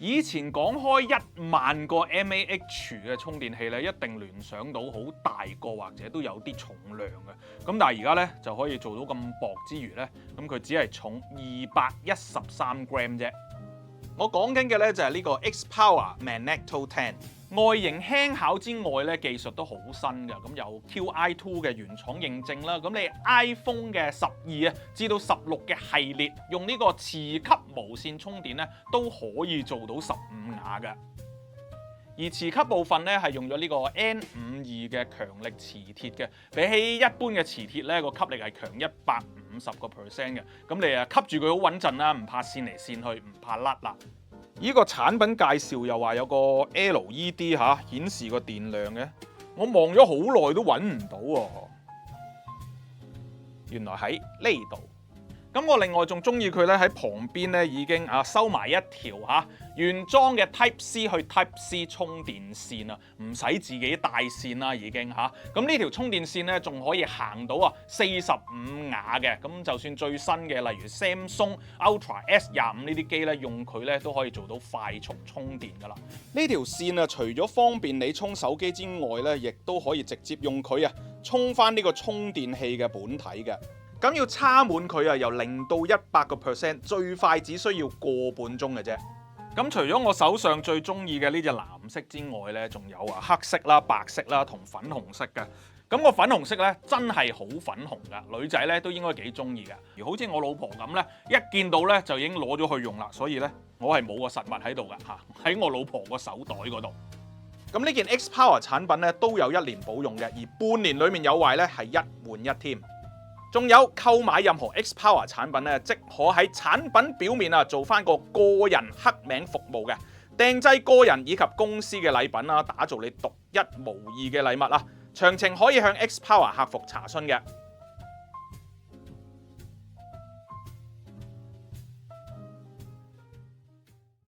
以前講開10000個 mAh 嘅充電器咧，一定聯想到好大個或者都有啲重量嘅。咁但係而家咧就可以做到咁薄之餘咧，咁佢只係重213 gram 啫。我講緊嘅咧就係呢個 XPower Magneto 10。外形輕巧之外咧，技術都好新㗎。咁有 QI2 嘅原廠認證啦。咁你 iPhone 嘅12至到16嘅系列，用呢個磁吸無線充電咧，都可以做到15瓦㗎。而磁吸部分咧係用咗呢個 N52嘅強力磁鐵嘅，比起一般嘅磁鐵咧個吸力係強150%嘅。咁你吸住佢好穩陣啦，唔怕跣嚟跣去，唔怕甩啦。呢個產品介紹又話有個 LED 顯示個電量嘅，我望咗好耐都揾唔到喎，原來喺呢度。咁我另外仲中意佢咧喺旁邊咧已經收埋一條原裝嘅 Type C 去 Type C 充電線啊，唔使自己帶線啦已經嚇。咁呢條充電線咧仲可以行到45瓦嘅，咁就算最新嘅例如 Samsung Ultra S25呢啲機咧，用佢咧都可以做到快速充電噶啦。呢條線除咗方便你充手機之外咧，亦都可以直接用佢充翻呢個充電器嘅本體嘅。咁要插滿佢由0到100%，最快只需要個半鐘嘅啫。咁除咗我手上最中意嘅呢隻藍色之外咧，仲有黑色啦、白色啦同粉紅色嘅。咁個粉紅色咧真係好粉紅噶，女仔咧都應該幾中意嘅。而好似我老婆咁咧，一見到咧就已經攞咗去用啦，所以咧我係冇個實物喺度噶喺我老婆個手袋嗰度。咁呢件 XPower 產品咧都有1年保用嘅，而半年裡面有壞咧係1換1添。仲有購買任何 XPower 產品咧，即可喺產品表面做翻個個人刻名服務嘅，訂製個人以及公司嘅禮品打造你獨一無二嘅禮物啦。詳情可以向 XPower 客服查詢嘅。